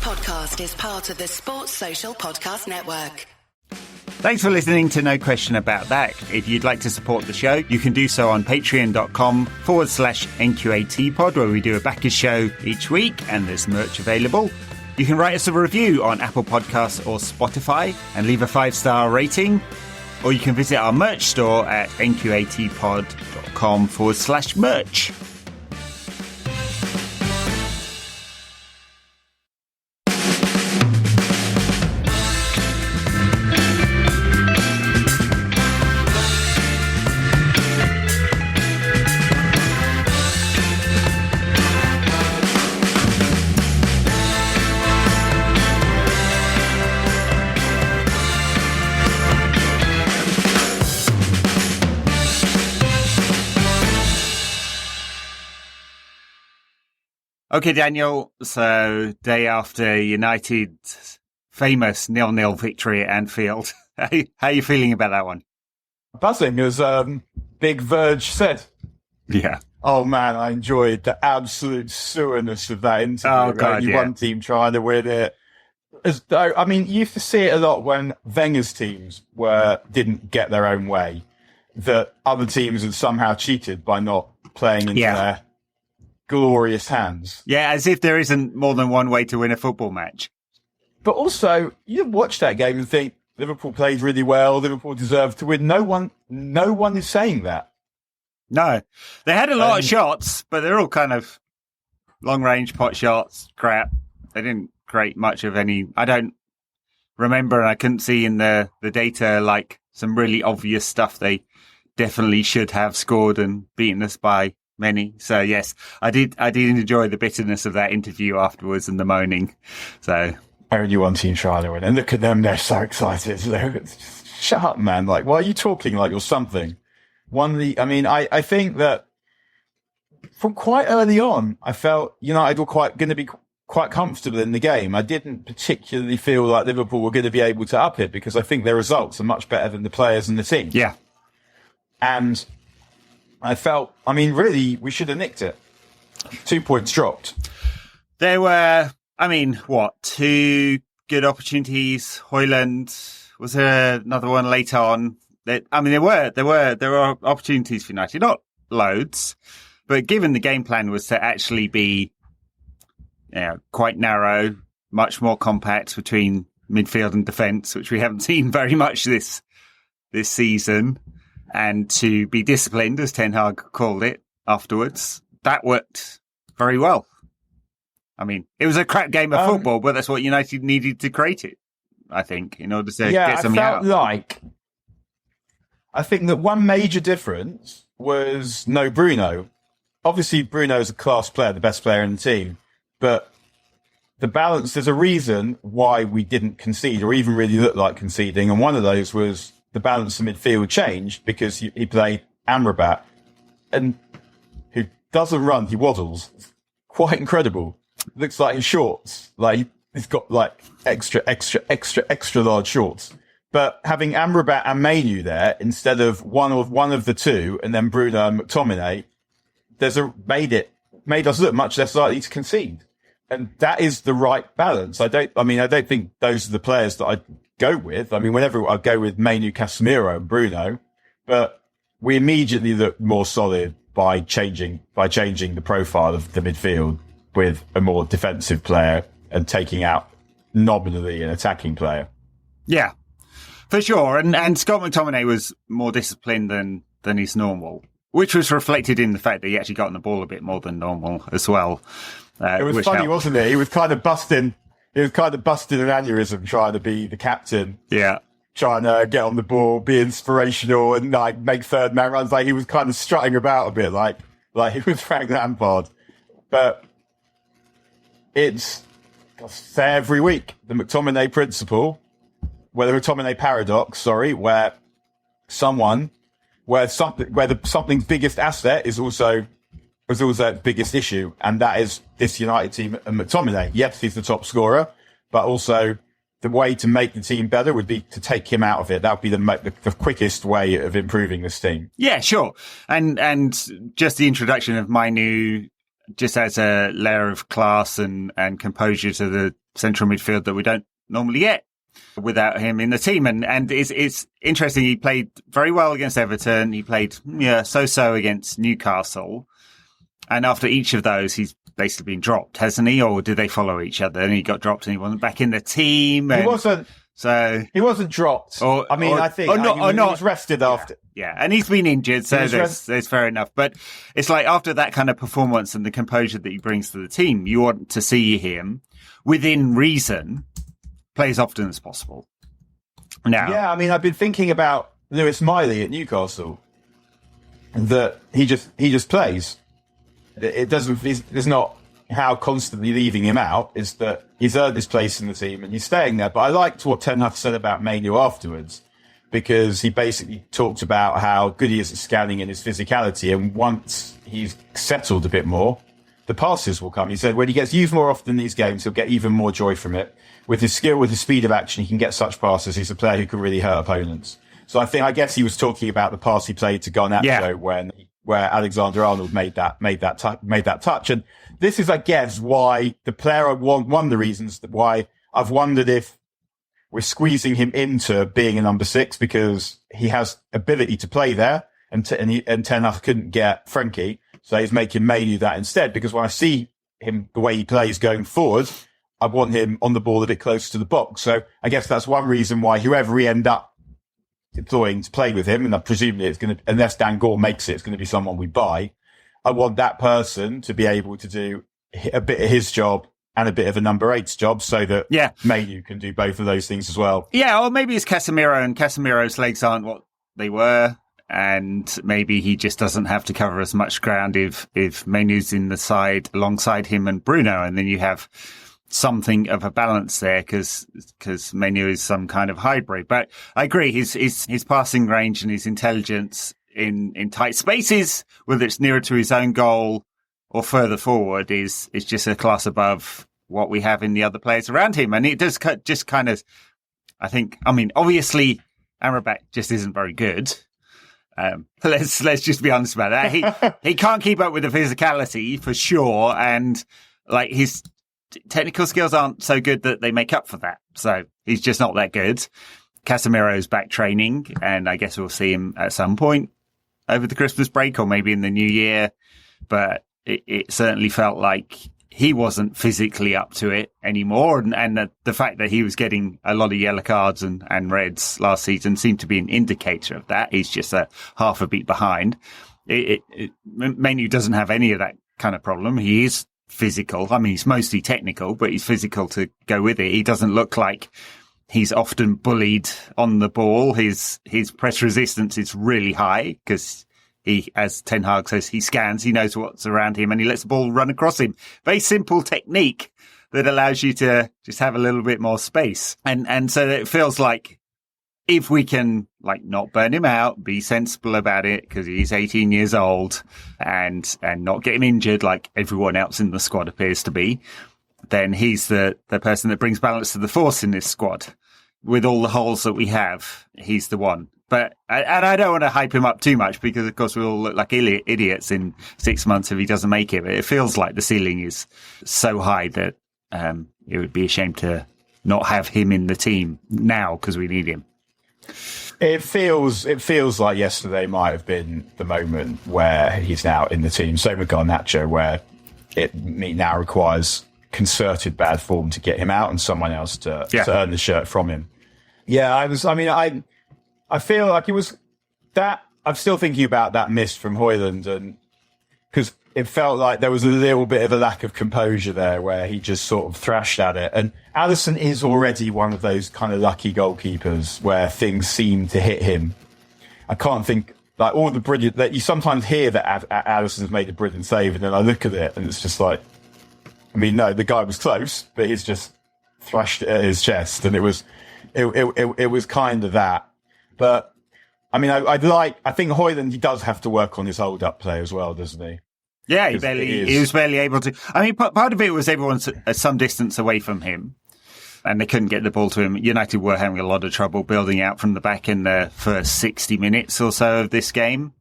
podcast is part of the Sports Social Podcast Network. Thanks for listening to No Question About That. If you'd like to support the show, you can do so on patreon.com/NQATpod, where we do a backers show each week and there's merch available. You can write us a review on Apple Podcasts or Spotify and leave a 5-star rating. Or you can visit our merch store at nqatpod.com/merch. Okay, Daniel, so day after United's famous 0-0 victory at Anfield, how are you feeling about that one? Buzzing, as Big Verge said. Yeah. Oh, man, I enjoyed the absolute sewer-ness of that interview. Oh, God, yeah. One team trying to win it. As though, I mean, you used to see it a lot when Wenger's teams didn't get their own way, that other teams had somehow cheated by not playing into their glorious hands. Yeah, as if there isn't more than one way to win a football match. But also, you watch that game and think Liverpool played really well, Liverpool deserved to win. No one is saying that. No. They had a lot of shots, but they're all kind of long-range pot shots, crap. They didn't create much of any. I don't remember, and I couldn't see in the data, like, some really obvious stuff they definitely should have scored and beaten us by many. So yes, I did enjoy the bitterness of that interview afterwards and the moaning. So only one team trying to win, and look at them, they're so excited. Shut up, man. Like, why are you talking like you're something? I think that from quite early on, I felt United were going to be quite comfortable in the game. I didn't particularly feel like Liverpool were going to be able to up it, because I think their results are much better than the players and the team. Yeah. And I felt, really, we should have nicked it. 2 points dropped. There were, two good opportunities. Højlund, was there another one later on? There were opportunities for United, not loads, but given the game plan was to actually be quite narrow, much more compact between midfield and defence, which we haven't seen very much this season. And to be disciplined, as Ten Hag called it afterwards, that worked very well. It was a crap game of football, but that's what United needed to create it, I think, in order to get something out. I think that one major difference was no Bruno. Obviously, Bruno is a class player, the best player in the team, but the balance, there's a reason why we didn't concede or even really look like conceding, and one of those was the balance of midfield changed because he played Amrabat, and who doesn't run, he waddles. It's quite incredible. Looks like his shorts, like he's got like extra large shorts. But having Amrabat and Mainu there instead of one of the two, and then Bruno and McTominay, made us look much less likely to concede. And that is the right balance. I don't think those are the players that I'd go with. Whenever I go with Mainu, Casemiro and Bruno, but we immediately look more solid by changing the profile of the midfield with a more defensive player and taking out nominally an attacking player. Yeah, for sure. And Scott McTominay was more disciplined than is normal, which was reflected in the fact that he actually got on the ball a bit more than normal as well. It was funny, helped. Wasn't it? He was kind of busting an aneurysm trying to be the captain. Yeah. Trying to get on the ball, be inspirational and like make third man runs. Like he was kind of strutting about a bit like he was Frank Lampard. But it's every week, the McTominay principle, the McTominay paradox, where something's biggest asset is also its biggest issue, and that is this United team and McTominay. Yes, he's the top scorer, but also the way to make the team better would be to take him out of it. That would be the quickest way of improving this team. Yeah, sure. And just the introduction of Mainu just adds a layer of class and composure to the central midfield that we don't normally get without him in the team. And it's interesting. He played very well against Everton. He played so-so against Newcastle. And after each of those, he's basically been dropped, hasn't he? Or did they follow each other? And he got dropped and he wasn't back in the team. He wasn't. So he wasn't dropped. I think he was rested after. Yeah, and he's been injured, so there's fair enough. But it's like after that kind of performance and the composure that he brings to the team, you want to see him, within reason, play as often as possible. Now, yeah, I mean, I've been thinking about Lewis Miley at Newcastle, that he just plays. It doesn't. There's not how constantly leaving him out. Is that he's earned his place in the team and he's staying there. But I liked what Ten Hag said about Manu afterwards, because he basically talked about how good he is at scanning and his physicality. And once he's settled a bit more, the passes will come. He said when he gets used more often in these games, he'll get even more joy from it. With his skill, with his speed of action, he can get such passes. He's a player who can really hurt opponents. So I guess he was talking about the pass he played to Garnacho where Alexander-Arnold made that touch. And this is, I guess, why the player one of the reasons why I've wondered if we're squeezing him into being a number 6, because he has ability to play there, and Ten Hag couldn't get Frenkie, so he's making Manu that instead. Because when I see him the way he plays going forward, I want him on the ball a bit closer to the box. So I guess that's one reason why whoever we end up deploying to play with him, and presumably it's going to, unless Dan Gore makes it, it's going to be someone we buy. I want that person to be able to do a bit of his job and a bit of a number 8's job, so that Manu can do both of those things as well. Yeah, or maybe it's Casemiro, and Casemiro's legs aren't what they were, and maybe he just doesn't have to cover as much ground if Manu's in the side alongside him and Bruno, and then you have something of a balance there, because Manu is some kind of hybrid. But I agree, his passing range and his intelligence in tight spaces, whether it's nearer to his own goal or further forward, is just a class above what we have in the other players around him. And it does just kind of, obviously Amrabat just isn't very good. Let's just be honest about that. He can't keep up with the physicality for sure, and like his technical skills aren't so good that they make up for that. So he's just not that good. Casemiro's back training, and I guess we'll see him at some point over the Christmas break or maybe in the new year. But it certainly felt like he wasn't physically up to it anymore. And the fact that he was getting a lot of yellow cards and reds last season seemed to be an indicator of that. He's just a half a beat behind. Manu doesn't have any of that kind of problem. He is physical. I mean, he's mostly technical, but he's physical to go with it. He doesn't look like he's often bullied on the ball. His press resistance is really high because he, as Ten Hag says, he scans, he knows what's around him, and he lets the ball run across him. Very simple technique that allows you to just have a little bit more space. And so it feels like if we can not burn him out, be sensible about it, because he's 18 years old, and not get him injured like everyone else in the squad appears to be, then he's the person that brings balance to the force in this squad. With all the holes that we have, he's the one. But, and I don't want to hype him up too much, because of course we all look like idiots in 6 months if he doesn't make it. But it feels like the ceiling is so high that it would be a shame to not have him in the team now, because we need him. It feels like yesterday might have been the moment where he's now in the team. Same with Garnacho, where it now requires concerted bad form to get him out and someone else to earn the shirt from him. Yeah, I feel like it was that. I'm still thinking about that miss from Højlund, and because it felt like there was a little bit of a lack of composure there, where he just sort of thrashed at it. And Alisson is already one of those kind of lucky goalkeepers where things seem to hit him. I can't think all the brilliant that you sometimes hear that Alisson's made a brilliant save, and then I look at it and it's just like, no, the guy was close, but he's just thrashed it at his chest, and it was kind of that. But I think Højlund, he does have to work on his hold-up play as well, doesn't he? Yeah, he was barely able to. I mean, part of it was everyone's at some distance away from him, and they couldn't get the ball to him. United were having a lot of trouble building out from the back in the first 60 minutes or so of this game.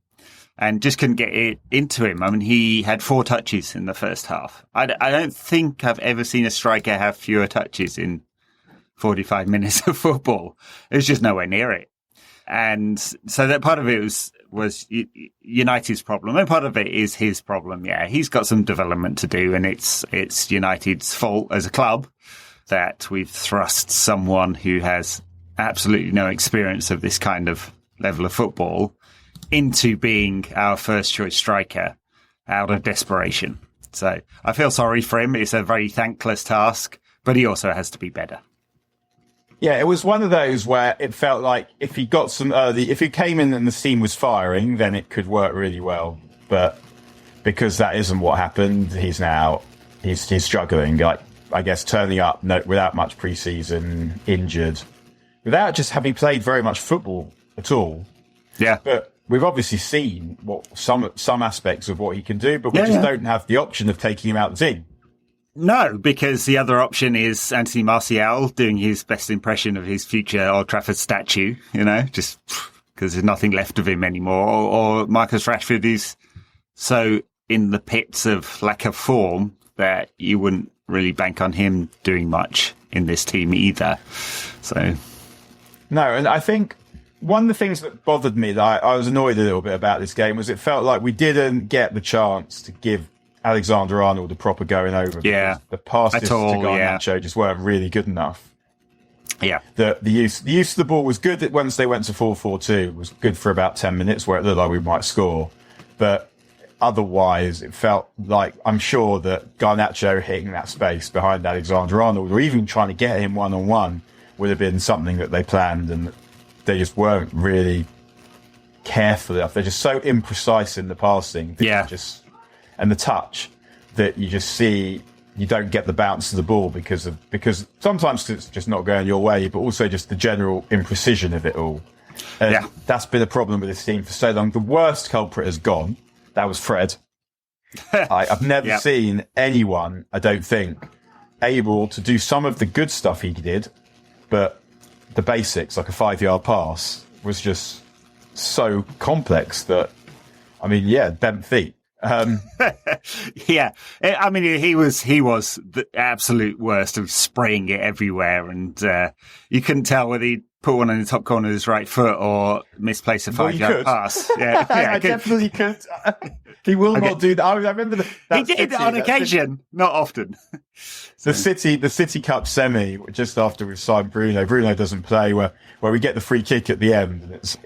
and just couldn't get it into him. I mean, he had 4 touches in the first half. I don't think I've ever seen a striker have fewer touches in 45 minutes of football. It was just nowhere near it. And so that part of it was United's problem, and part of it is his problem. Yeah, he's got some development to do, and it's United's fault as a club that we've thrust someone who has absolutely no experience of this kind of level of football into being our first choice striker out of desperation. So I feel sorry for him. It's a very thankless task, but he also has to be better. Yeah, it was one of those where it felt like if he got some early, if he came in and the steam was firing, then it could work really well. But because that isn't what happened, he's struggling. Like, I guess turning up without much pre-season, injured, without just having played very much football at all. Yeah. But we've obviously seen what some aspects of what he can do, but we don't have the option of taking him out of the team. No, because the other option is Anthony Martial doing his best impression of his future Old Trafford statue, just because there's nothing left of him anymore. Or Marcus Rashford is so in the pits of lack of form that you wouldn't really bank on him doing much in this team either. So, no, and I think one of the things that bothered me, that I was annoyed a little bit about this game, was it felt like we didn't get the chance to give Alexander-Arnold a proper going over. Yeah. The passes to Garnacho just weren't really good enough. Yeah. The use of the ball was good once they went to 4-4-2. Was good for about 10 minutes where it looked like we might score. But otherwise, it felt like, I'm sure that Garnacho hitting that space behind Alexander-Arnold, or even trying to get him one-on-one, would have been something that they planned, and they just weren't really careful enough. They're just so imprecise in the passing. And the touch, that you just see you don't get the bounce of the ball because sometimes it's just not going your way, but also just the general imprecision of it all. And that's been a problem with this team for so long. The worst culprit has gone. That was Fred. I've never seen anyone, I don't think, able to do some of the good stuff he did, but the basics, like a 5-yard pass, was just so complex that, bent feet. Yeah, I mean, he was the absolute worst of spraying it everywhere, and you couldn't tell whether he put one in the top corner of his right foot or misplaced a 5-yard pass. Yeah, I definitely could. He will not do that. I remember he did on occasion, not often. The City Cup semi, just after we signed Bruno. Bruno doesn't play, where we get the free kick at the end, and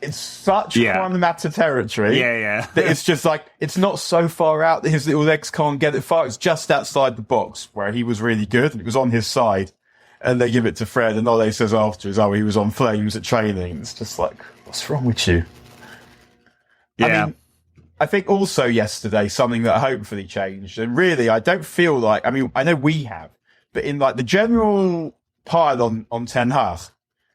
it's such Juan Mata territory. Yeah. That it's just like, it's not so far out that his little legs can't get it far. It's just outside the box where he was really good, and it was on his side. And they give it to Fred, and Ole says afterwards, he was on flames at training. It's just like, what's wrong with you? Yeah. I think also yesterday, something that hopefully changed, and really, I don't feel like, I know we have, but in like the general pile on Ten Hag,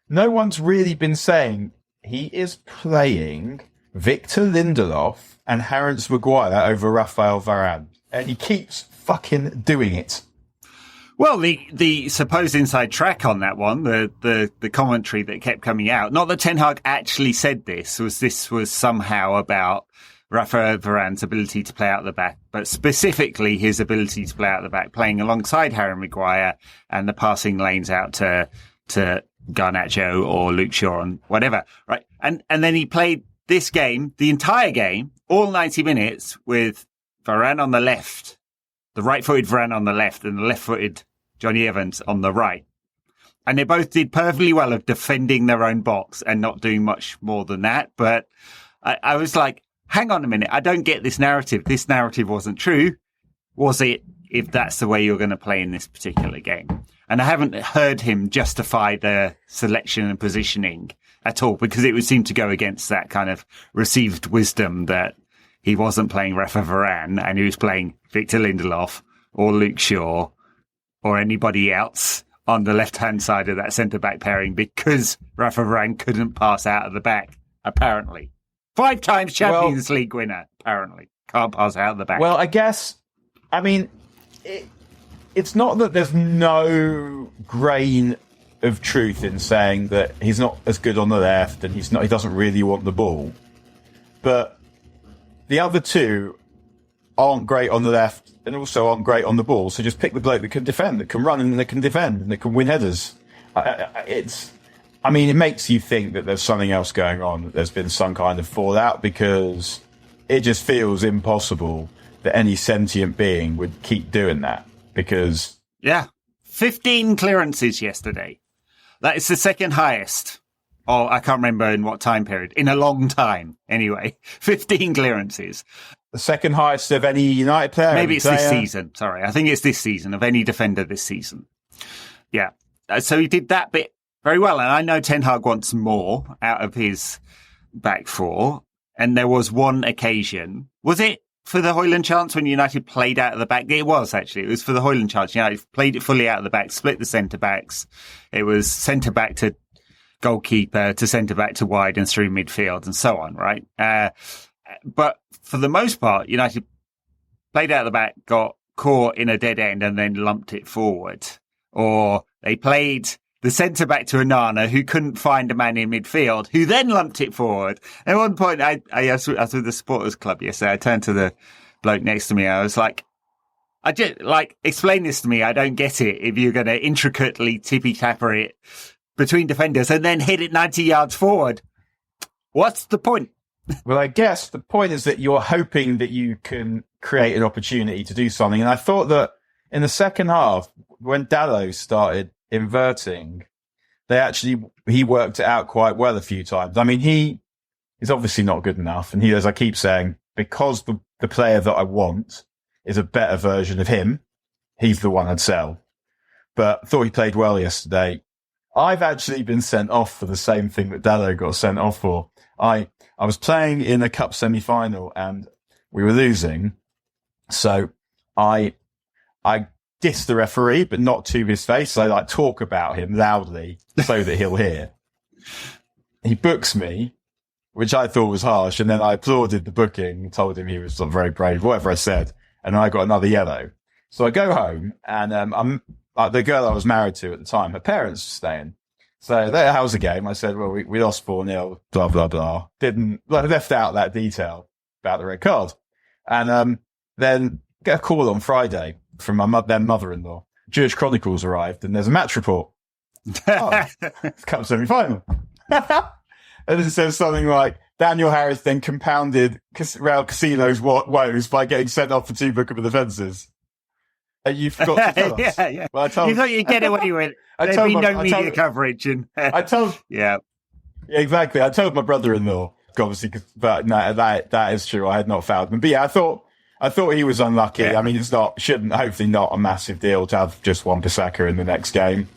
no one's really been saying he is playing Victor Lindelof and Harry Maguire over Raphael Varane. And he keeps fucking doing it. Well, the supposed inside track on that one, the commentary that kept coming out, not that Ten Hag actually said this was somehow about Raphael Varane's ability to play out the back, but specifically his ability to play out the back, playing alongside Harry Maguire and the passing lanes out to Garnacho or Luke Shaw and whatever, right? And then he played this game, the entire game, all 90 minutes, with Varane on the left, the right-footed Varane on the left, and the left-footed Johnny Evans on the right. And they both did perfectly well of defending their own box and not doing much more than that. But I was like, hang on a minute, I don't get this narrative. This narrative wasn't true. Was it, if that's the way you're going to play in this particular game? And I haven't heard him justify the selection and positioning at all, because it would seem to go against that kind of received wisdom that he wasn't playing Rafa Varane and he was playing Victor Lindelof or Luke Shaw or anybody else on the left-hand side of that centre-back pairing, because Rafa Varane couldn't pass out of the back, apparently. 5 times Champions League winner, apparently. Can't pass out of the back. Well, I guess, it's not that there's no grain of truth in saying that he's not as good on the left and he doesn't really want the ball. but the other two aren't great on the left and also aren't great on the ball. So just pick the bloke that can defend, that can run and that can defend and that can win headers. It makes you think that there's something else going on, that there's been some kind of fallout, because it just feels impossible that any sentient being would keep doing that. Because 15 clearances yesterday. That is the second highest. Oh, I can't remember in what time period. In a long time, anyway. 15 clearances. The second highest of any United player? Maybe it's this season. Sorry, I think it's this season, of any defender this season. Yeah. So he did that bit very well. And I know Ten Hag wants more out of his back four. And there was one occasion. Was it for the Højlund chance when United played out of the back? It was, actually. It was for the Højlund chance. United played it fully out of the back, split the centre-backs. It was centre-back to goalkeeper to centre-back to wide and through midfield and so on, right? But for the most part, United played out of the back, got caught in a dead end and then lumped it forward. Or they played the centre-back to Onana, who couldn't find a man in midfield, who then lumped it forward. At one point, I was with the supporters club yesterday. I turned to the bloke next to me. I was like, explain this to me. I don't get it. If you're going to intricately tippy-tapper it between defenders and then hit it 90 yards forward, what's the point? Well, I guess the point is that you're hoping that you can create an opportunity to do something. And I thought that in the second half, when Dalot started inverting, he worked it out quite well a few times. I mean, he is obviously not good enough. And he, as I keep saying, because the player that I want is a better version of him, he's the one I'd sell. But I thought he played well yesterday. I've actually been sent off for the same thing that Dalot got sent off for. I was playing in a cup semi-final and we were losing. So I diss the referee, but not to his face. So I talk about him loudly so that he'll hear. He books me, which I thought was harsh. And then I applauded the booking, told him he was very brave, whatever I said. And I got another yellow. So I go home and, the girl I was married to at the time, her parents were staying. So how was the game? I said, well, we lost 4-0, blah, blah, blah. Left out that detail about the red card. And, then get a call on Friday from their mother-in-law. Jewish Chronicles arrived and there's a match report. It's cup semi-final. And it says something like, Daniel Harris then compounded Real Casino's woes by getting sent off for 2 bookable offences. And you forgot to tell us. Yeah. Well, you thought you'd get away with it. There'd be no media coverage. Yeah, exactly. I told my brother-in-law, obviously, but no, that is true. I had not fouled him. But yeah, I thought he was unlucky. Yeah. I mean, hopefully not a massive deal to have just one Pisaka in the next game.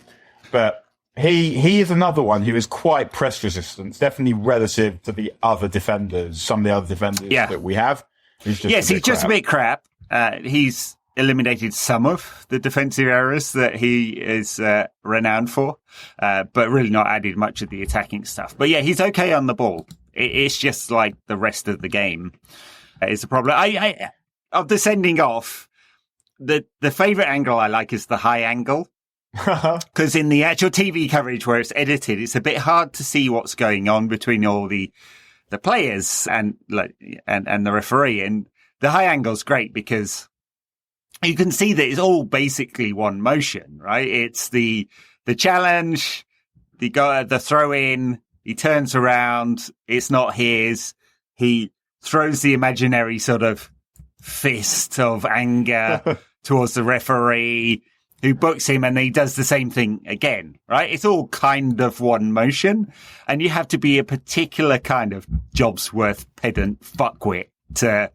But he is another one who is quite press resistant, definitely relative to the other defenders, some of the other defenders that we have. He's just a bit crap. He's eliminated some of the defensive errors that he is renowned for, but really not added much of the attacking stuff. But yeah, he's okay on the ball. It's just like the rest of the game is a problem. Of the sending off, the favourite angle I like is the high angle. Because in the actual TV coverage where it's edited, it's a bit hard to see what's going on between all the players and the referee. And the high angle's great because you can see that it's all basically one motion, right? It's the challenge, the throw in, he turns around, it's not his, he throws the imaginary sort of fist of anger towards the referee who books him, and he does the same thing again, right? It's all kind of one motion, and you have to be a particular kind of Jobsworth pedant fuckwit to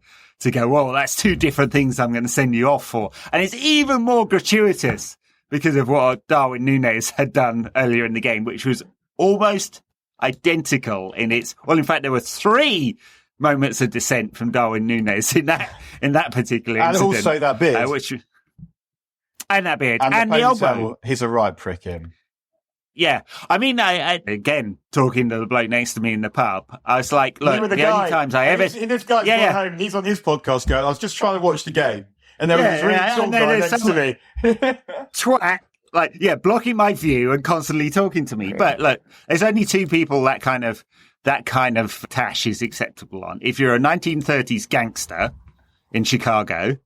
go, well, that's 2 different things I'm going to send you off for. And it's even more gratuitous because of what Darwin Núñez had done earlier in the game, which was almost identical in its, well, in fact, there were 3 moments of dissent from Darwin Núñez in that particular incident. And also that beard. And that beard. And the elbow. He's a right prick him. Yeah. I mean, I again, talking to the bloke next to me in the pub, I was like, look, the only times I ever... This guy's gone home, he's on his podcast going, I was just trying to watch the game. And there was this really tall guy next to me. Twat, blocking my view and constantly talking to me. But look, there's only 2 people that kind of that kind of tash is acceptable on. If you're a 1930s gangster in Chicago,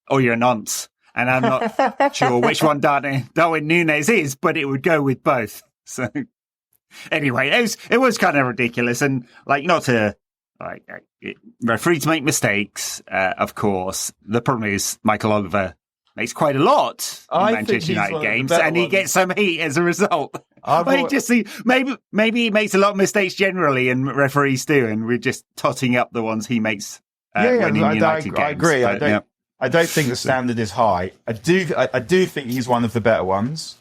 or you're a nonce, and I'm not sure which one Darwin Núñez is, but it would go with both. So anyway, it was kind of ridiculous, and not to referees make mistakes, of course. The problem is Michael Oliver makes quite a lot in Manchester United games, and he gets some heat as a result. Maybe he makes a lot of mistakes generally, and referees do, and we're just totting up the ones he makes when in United games. I agree. I don't think the standard is high. I do think he's one of the better ones.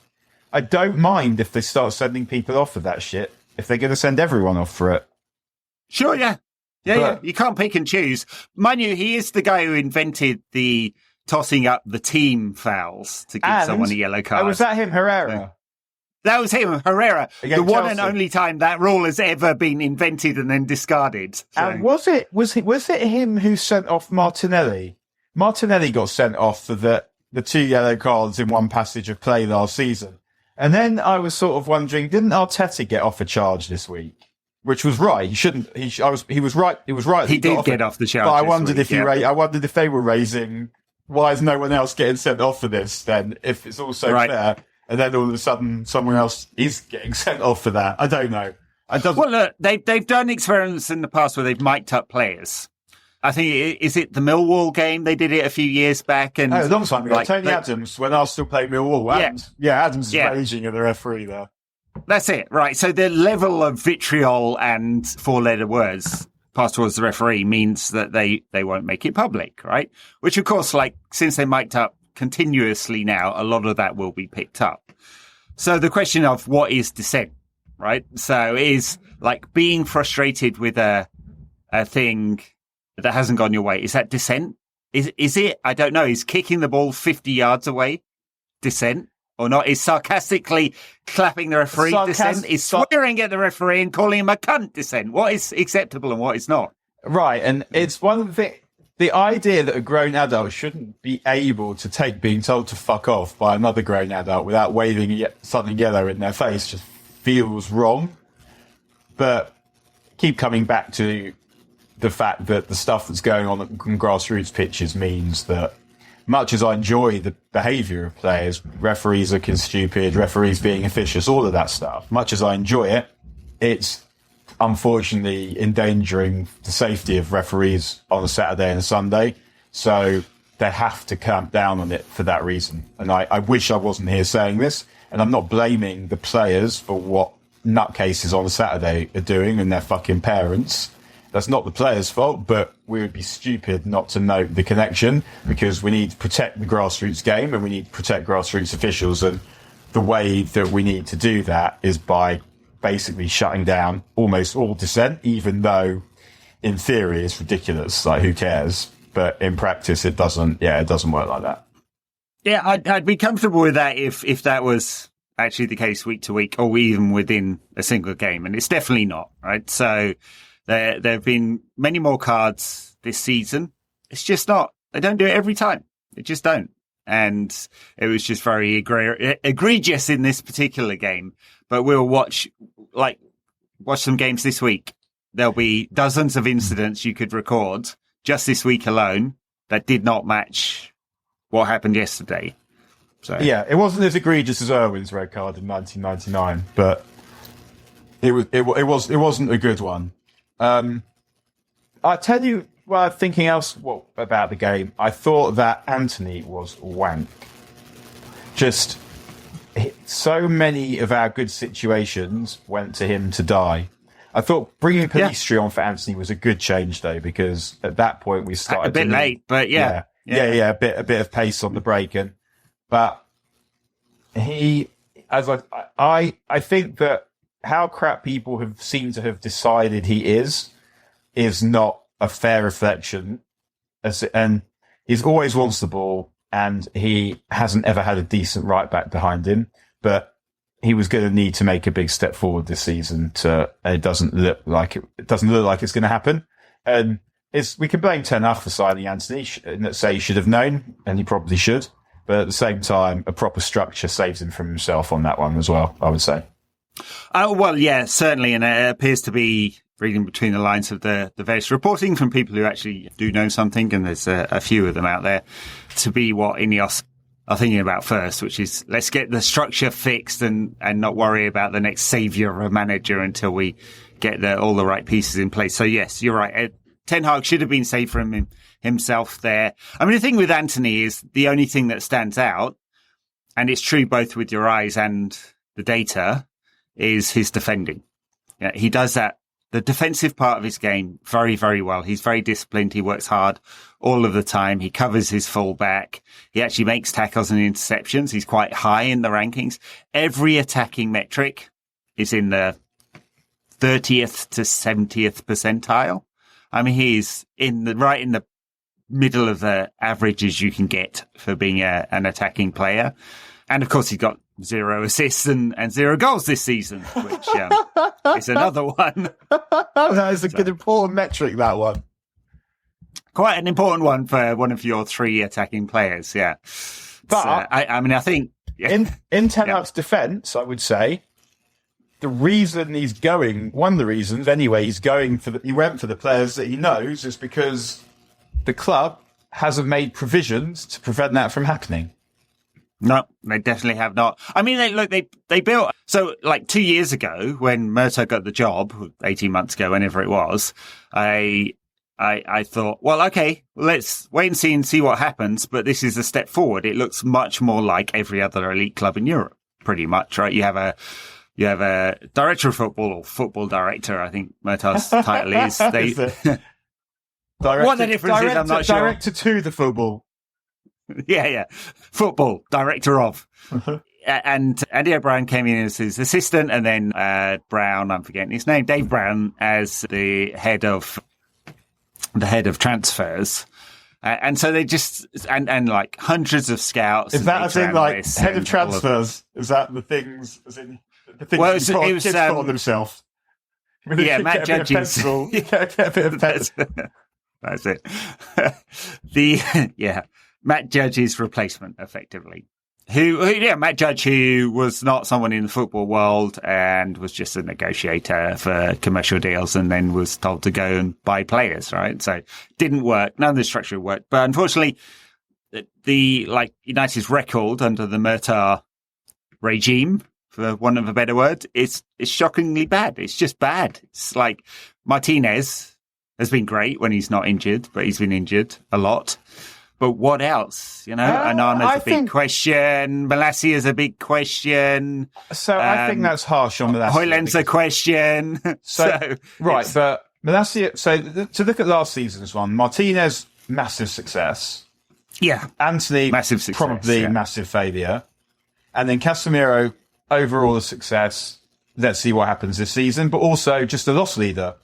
I don't mind if they start sending people off for that shit, if they're going to send everyone off for it. Sure, yeah. Yeah. You can't pick and choose. Mind you, he is the guy who invented the tossing up the team fouls to give someone a yellow card. Was that him, Herrera? That was him, Herrera. Against the one Chelsea. and only time that rule has ever been invented and then discarded. So. And was it him who sent off Martinelli? Martinelli got sent off for the 2 yellow cards in one passage of play last season. And then I was sort of wondering, didn't Arteta get off a charge this week? Which was right. He shouldn't. He was right. It was right. He did get off the charge. But I wondered I wondered if they were raising. Why is no one else getting sent off for this? Then, if it's all so fair, and then all of a sudden someone else is getting sent off for that, I don't know. Well, look, they've done experiments in the past where they've mic'd up players. I think is it the Millwall game? They did it a few years back, and a long time ago. Tony Adams, when I still played Millwall, Adams is raging at the referee there. That's it, right? So the level of vitriol and 4-letter words passed towards the referee means that they won't make it public, right? Which, of course, since they mic'd up continuously now, a lot of that will be picked up. So the question of what is dissent, right? So is being frustrated with a thing that hasn't gone your way. Is that dissent? Is it? I don't know. Is kicking the ball 50 yards away dissent? Or not? Is sarcastically clapping the referee dissent? Is swearing at the referee and calling him a cunt dissent? What is acceptable and what is not? Right, and it's one of the idea that a grown adult shouldn't be able to take being told to fuck off by another grown adult without waving something yellow in their face just feels wrong. But keep coming back to the fact that the stuff that's going on grassroots pitches means that much as I enjoy the behaviour of players, referees looking stupid, referees being officious, all of that stuff, much as I enjoy it, it's unfortunately endangering the safety of referees on a Saturday and a Sunday. So they have to clamp down on it for that reason. And I wish I wasn't here saying this, and I'm not blaming the players for what nutcases on a Saturday are doing and their fucking parents. That's not the players' fault, but we would be stupid not to note the connection, because we need to protect the grassroots game and we need to protect grassroots officials. And the way that we need to do that is by basically shutting down almost all dissent, even though in theory it's ridiculous. Who cares? But in practice, it doesn't work like that. Yeah, I'd be comfortable with that if that was actually the case week to week or even within a single game. And it's definitely not, right? So there have been many more cards this season. It's just not. They don't do it every time. They just don't. And it was just very egregious in this particular game. But we'll watch some games this week. There'll be dozens of incidents you could record just this week alone that did not match what happened yesterday. So yeah, it wasn't as egregious as Irwin's red card in 1999, but it wasn't a good one. I'll tell you, thinking else about the game, I thought that Anthony was wank. Just so many of our good situations went to him to die. I thought bringing Pellistri on for Anthony was a good change, though, because at that point we started a bit late, but a bit of pace on the break, but I think that how crap people seemed to have decided he is not a fair reflection. And he always wants the ball, and he hasn't ever had a decent right back behind him. But he was going to need to make a big step forward this season. It doesn't look like it's going to happen. And we can blame Ten Hag for signing Anthony, and say he should have known, and he probably should. But at the same time, a proper structure saves him from himself on that one as well, I would say. Well, yeah, certainly. And it appears to be reading between the lines of the various reporting from people who actually do know something, and there's a few of them out there, to be what Ineos are thinking about first, which is let's get the structure fixed and not worry about the next saviour of a manager until we get all the right pieces in place. So yes, you're right. Ten Hag should have been saved from himself there. I mean, the thing with Anthony is the only thing that stands out, and it's true both with your eyes and the data, is his defending. Yeah, he does that, the defensive part of his game, very, very well. He's very disciplined. He works hard all of the time. He covers his full back. He actually makes tackles and interceptions. He's quite high in the rankings. Every attacking metric is in the 30th to 70th percentile. I mean, he's right in the middle of the averages you can get for being an attacking player. And of course, he's got 0 assists and 0 goals this season, which is another one. That is a good, important metric, that one. Quite an important one for one of your 3 attacking players, yeah. But so, I think... Yeah. In Ten Hag's defence, I would say, the reason he's going, one of the reasons anyway, he went for the players that he knows is because the club hasn't made provisions to prevent that from happening. No, they definitely have not. I mean, they built, so like 2 years ago when Murtough got the job, 18 months ago, whenever it was, I thought, well, okay, let's wait and see what happens. But this is a step forward. It looks much more like every other elite club in Europe, pretty much, right? You have a director of football or football director, I think Murtaugh's title is. What the difference is, I'm not sure. Director to the football. Yeah. Football, director of. And Andy O'Brien came in as his assistant, and then Brown, I'm forgetting his name, Dave Brown, as the head of transfers. And so they just, and like hundreds of scouts. Is that a thing like head of transfers? Is that the things, as in the things well, it was, kids put on themselves? Yeah, Matt Judge's. Get a bit of pencil. That's it. Matt Judge's replacement, effectively. Matt Judge, who was not someone in the football world and was just a negotiator for commercial deals, and then was told to go and buy players, right? So didn't work. None of the structure worked. But unfortunately, United's record under the Murtough regime, for want of a better word, is shockingly bad. It's just bad. It's like Martinez has been great when he's not injured, but he's been injured a lot. But what else? Anana's a big question. Malassia's a big question. So I think that's harsh on Malassia. Højlund's a question. Right, but Malassia, to look at last season's one, Martinez, massive success. Yeah. Anthony, massive success, probably massive failure. And then Casemiro, overall a success. Let's see what happens this season. But also just a loss leader,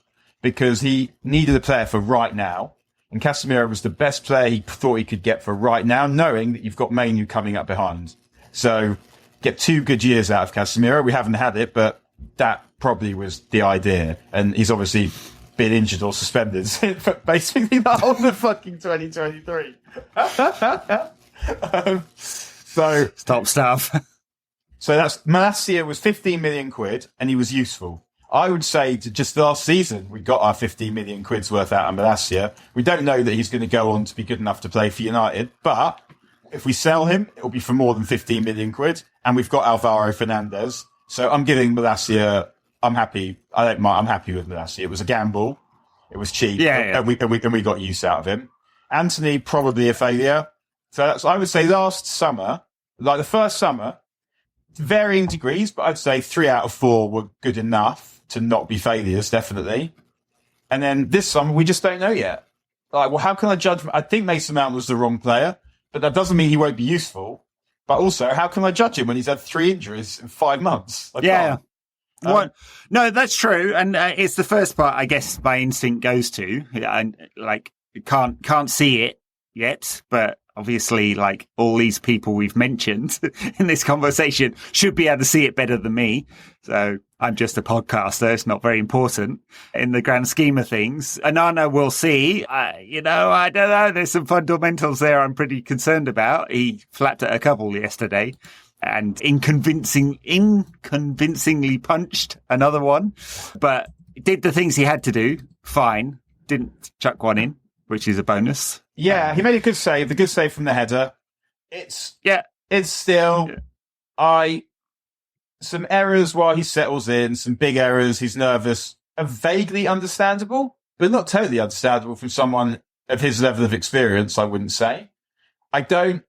because he needed a player for right now. And Casemiro was the best player he thought he could get for right now, knowing that you've got Manu coming up behind. So get 2 good years out of Casemiro. We haven't had it, but that probably was the idea. And he's obviously been injured or suspended for basically the whole of fucking 2023. Top stuff. So Malacia was 15 million quid and he was useful. I would say to just last season, we got our 15 million quid's worth out of Malacia. We don't know that he's going to go on to be good enough to play for United, but if we sell him, it'll be for more than 15 million quid. And we've got Alvaro Fernandez. So I'm giving Malacia, I'm happy. I'm happy with Malacia. It was a gamble. It was cheap. Yeah. And we got use out of him. Anthony, probably a failure. So I would say last summer, like the first summer, varying degrees, but I'd say 3 out of 4 were good enough to not be failures, definitely. And then this summer, we just don't know yet. Like, well, how can I judge? I think Mason Mount was the wrong player, but that doesn't mean he won't be useful. But also, how can I judge him when he's had 3 injuries in 5 months? No, that's true. And it's the first part, I guess, my instinct goes to. And can't see it yet, but obviously, like all these people we've mentioned in this conversation should be able to see it better than me. So I'm just a podcaster. It's not very important in the grand scheme of things. Anana will see. I don't know. There's some fundamentals there I'm pretty concerned about. He flapped at a couple yesterday and inconvincingly punched another one. But did the things he had to do. Fine. Didn't chuck one in, which is a bonus. Yeah, he made a good save. The good save from the header. It's still some errors while he settles in, some big errors. He's nervous, are vaguely understandable, but not totally understandable from someone of his level of experience. I wouldn't say. I don't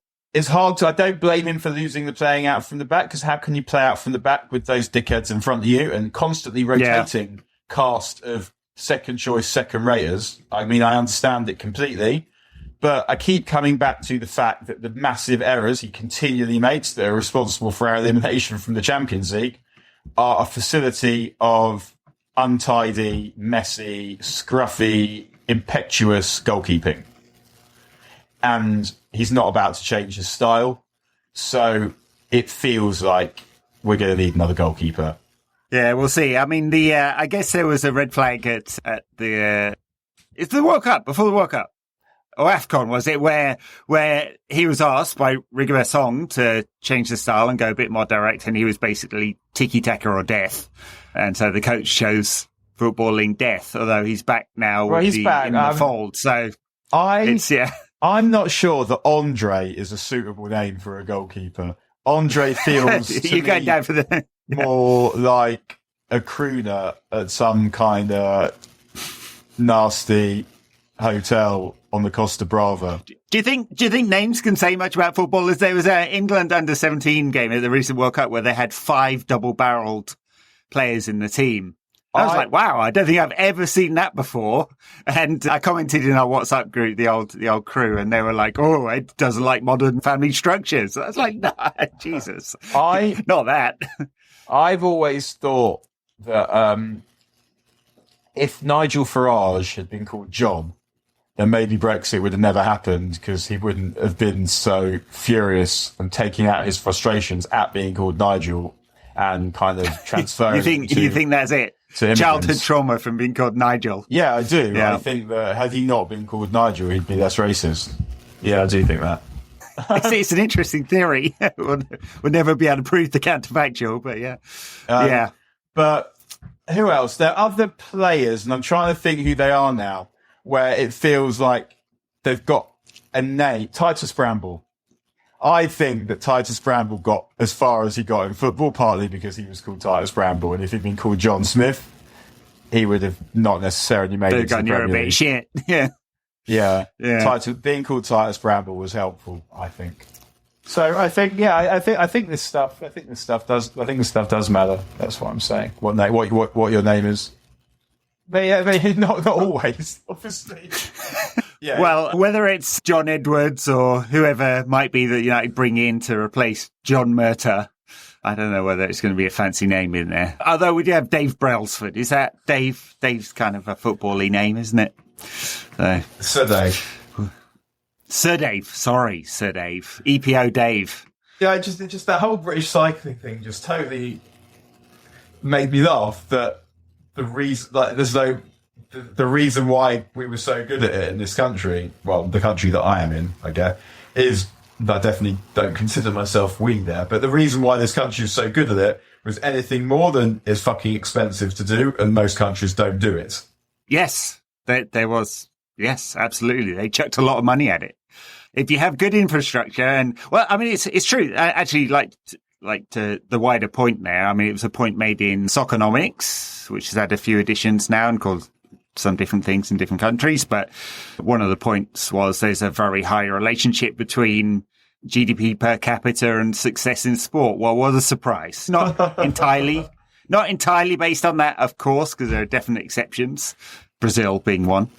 blame him for losing the playing out from the back, because how can you play out from the back with those dickheads in front of you and constantly rotating cast of second choice, second raters? I mean, I understand it completely, but I keep coming back to the fact that the massive errors he continually makes that are responsible for our elimination from the Champions League are a facility of untidy, messy, scruffy, impetuous goalkeeping. And he's not about to change his style. So it feels like we're going to need another goalkeeper. Yeah, we'll see. I mean, I guess there was a red flag at the, it's the World Cup, before the World Cup. Or AFCON, was it, where he was asked by Rigobert Song to change the style and go a bit more direct, and he was basically tiki-taka or death. And so the coach chose footballing death, although he's back now in the fold. So I'm not sure that Andre is a suitable name for a goalkeeper. Andre feels you go down for the more like a crooner at some kind of nasty hotel on the Costa Brava. Do you think names can say much about footballers? There was an England under-17 game at the recent World Cup where they had 5 double-barreled players in the team. I was like, wow, I don't think I've ever seen that before. And I commented in our WhatsApp group, the old crew, and they were like, oh, it doesn't like modern family structures. I was like, no, Jesus. Not that. I've always thought that if Nigel Farage had been called John, then maybe Brexit would have never happened, because he wouldn't have been so furious and taking out his frustrations at being called Nigel and kind of transferring. You think that's it? Childhood trauma from being called Nigel. Yeah, I do. Yeah. I think that had he not been called Nigel, he'd be less racist. Yeah, I do think that. It's an interesting theory. We'll never be able to prove the counterfactual, but yeah. But who else? There are other players, and I'm trying to think who they are now, where it feels like they've got a name. Titus Bramble. I think that Titus Bramble got as far as he got in football, partly because he was called Titus Bramble, and if he'd been called John Smith, he would have not necessarily made it to the Premier League. Shit. Yeah. Being called Titus Bramble was helpful, I think. So I think this stuff does matter. That's what I'm saying. What your name is. But not always, obviously. Yeah. Well, whether it's John Edwards or whoever might be that United bring in to replace John Murtagh, I don't know whether it's going to be a fancy name in there. Although we do have Dave Brailsford. Is that Dave? Dave's kind of a football-y name, isn't it? Sir Dave. Sir Dave. Sorry, Sir Dave. EPO Dave. Yeah, just that whole British cycling thing just totally made me laugh. That the reason why we were so good at it in this country, well, the country that I am in, I guess, is I definitely don't consider myself we there, but the reason why this country is so good at it was anything more than it's fucking expensive to do, and most countries don't do it. Yes, there was. Yes, absolutely. They chucked a lot of money at it. If you have good infrastructure, and well, I mean, it's true. Actually, like to the wider point there. I mean, it was a point made in Soccernomics, which has had a few editions now and called some different things in different countries. But one of the points was there's a very high relationship between GDP per capita and success in sport. Well, what a surprise. Not entirely based on that, of course, because there are definite exceptions, Brazil being one.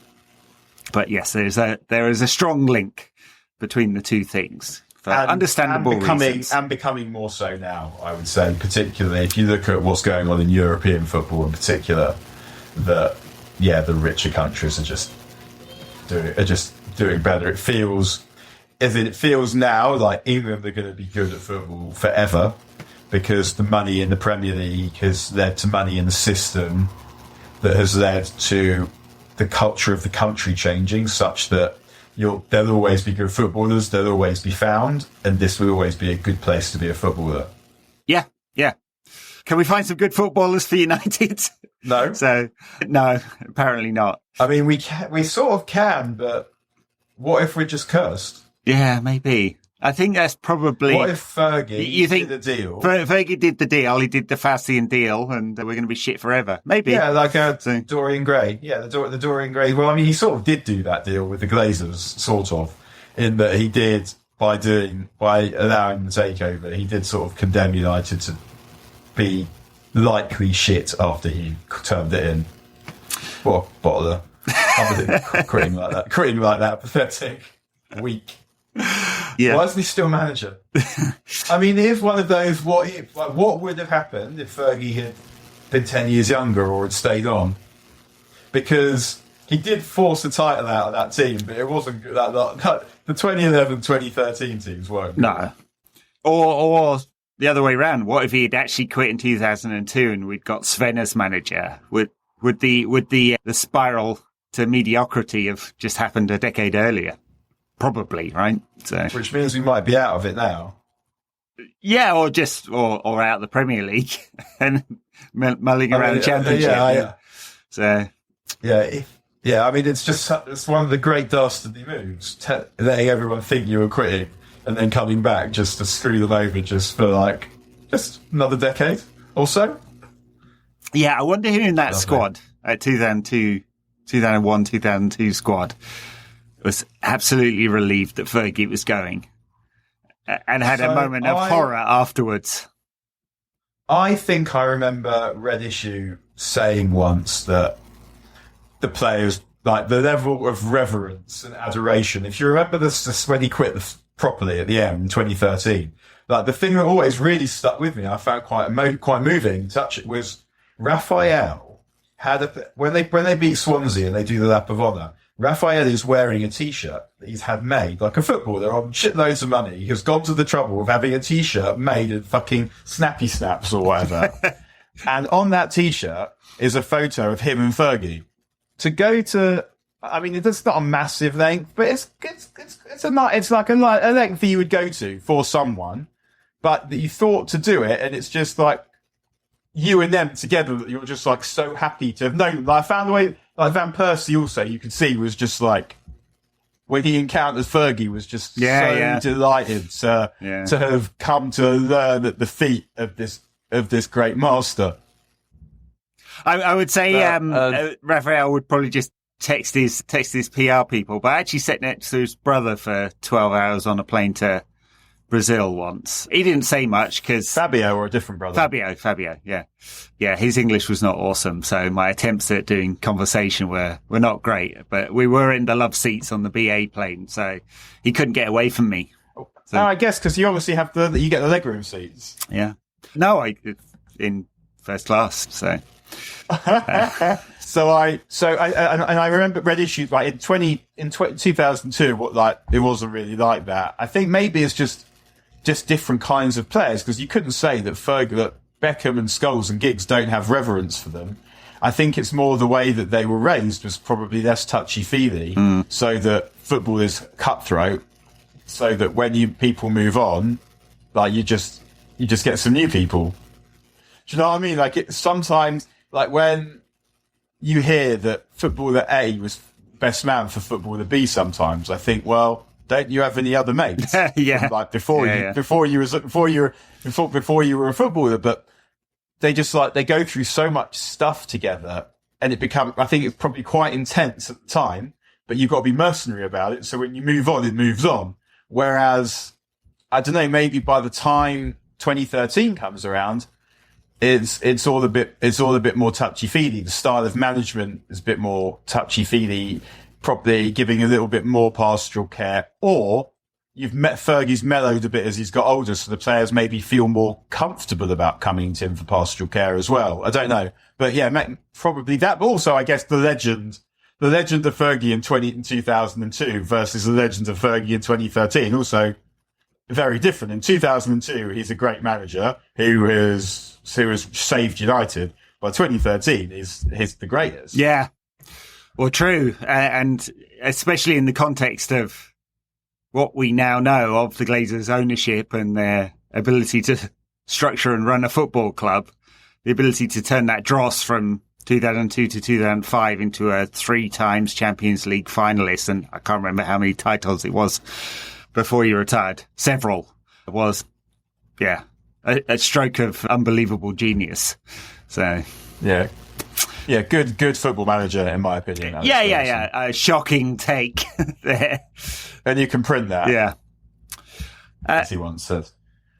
But yes, there is a strong link between the two things for understandable reasons. And becoming more so now, I would say, particularly if you look at what's going on in European football in particular, that, yeah, the richer countries are just doing better. It feels now like England are going to be good at football forever because the money in the Premier League has led to money in the system that has led to the culture of the country changing such that there'll always be good footballers, they'll always be found, and this will always be a good place to be a footballer. Yeah. Can we find some good footballers for United? No. So, no, apparently not. I mean, we sort of can, but what if we're just cursed? Yeah, maybe. I think that's probably... What if Fergie you think did the deal? Fergie did the deal. He did the Faustian deal, and we're going to be shit forever. Maybe. Yeah, like So- Dorian Gray. Yeah, the Dorian Gray. Well, I mean, he sort of did do that deal with the Glazers, sort of, in that he did, by allowing the takeover, he did sort of condemn United to be likely shit after he turned it in. What a bottler. Quitting like that. Pathetic. Weak. Yeah. Why isn't he still manager? I mean, here's one of those what would have happened if Fergie had been 10 years younger or had stayed on? Because he did force the title out of that team, but it wasn't good. The 2011-2013 teams weren't good. No. Or the other way around. What if he had actually quit in 2002 and we'd got Sven as manager? Would the spiral to mediocrity have just happened a decade earlier? Probably, right? So, Which means we might be out of it now. yeah, or out of the Premier League and mulling around the Championship. Yeah. So, Yeah. I mean, it's one of the great dastardly moves, letting everyone think you were quitting and then coming back just to screw them over just for just another decade or so. yeah, I wonder who in that Lovely. squad at 2001, 2002 squad was absolutely relieved that Fergie was going and had a moment of horror afterwards. I think I remember Red Issue saying once that the players, like the level of reverence and adoration, if you remember this when he quit properly at the end in 2013, like the thing that always really stuck with me, I found quite moving, touch it, was Raphael had when they beat Swansea and they do the lap of honour, Raphael is wearing a T-shirt that he's had made, like a footballer, on shitloads of money. He has gone to the trouble of having a T-shirt made of fucking Snappy Snaps or whatever. And on that T-shirt is a photo of him and Fergie. To go to, I mean, it's not a massive length, but it's like a length that you would go to for someone, but that you thought to do it, and it's just like you and them together that you're just like so happy to have known them. I found the way, like Van Persie also, you could see was just like, when he encountered Fergie was just delighted to have come to learn at the feet of this great master. I would say Raphael would probably just text his PR people, but I actually sat next to his brother for 12 hours on a plane to Brazil once. He didn't say much because Fabio or a different brother. Fabio, yeah. His English was not awesome, so my attempts at doing conversation were not great. But we were in the love seats on the BA plane, so he couldn't get away from me. So, I guess because you obviously have you get the legroom seats. Yeah, no, in first class. So. I remember Red Issue like in 2002. It wasn't really like that. I think maybe it's just different kinds of players, because you couldn't say that Beckham and Scholes and Giggs don't have reverence for them. I think it's more the way that they were raised was probably less touchy-feely, so that football is cutthroat, so that when people move on, like you just get some new people. Do you know what I mean? Like sometimes, like when you hear that footballer A was best man for footballer B, sometimes I think, well, don't you have any other mates? Yeah. Like before you were a footballer, but they just they go through so much stuff together, and I think it's probably quite intense at the time, but you've got to be mercenary about it. So when you move on, it moves on. Whereas, I don't know, maybe by the time 2013 comes around, it's all a bit more touchy-feely. The style of management is a bit more touchy-feely, probably giving a little bit more pastoral care, or Fergie's mellowed a bit as he's got older, so the players maybe feel more comfortable about coming to him for pastoral care as well. I don't know, but yeah, probably that. But also, I guess the legend of Fergie in 2002 versus the legend of Fergie in 2013, also very different. In 2002, he's a great manager who has saved United. By 2013, he's the greatest. Yeah. Well, true. And especially in the context of what we now know of the Glazers' ownership and their ability to structure and run a football club, the ability to turn that dross from 2002 to 2005 into a 3 times Champions League finalist, and I can't remember how many titles it was before he retired. Several. It was, a stroke of unbelievable genius. So, yeah, good football manager in my opinion. A shocking take there, and you can print that. Yeah, as he once said.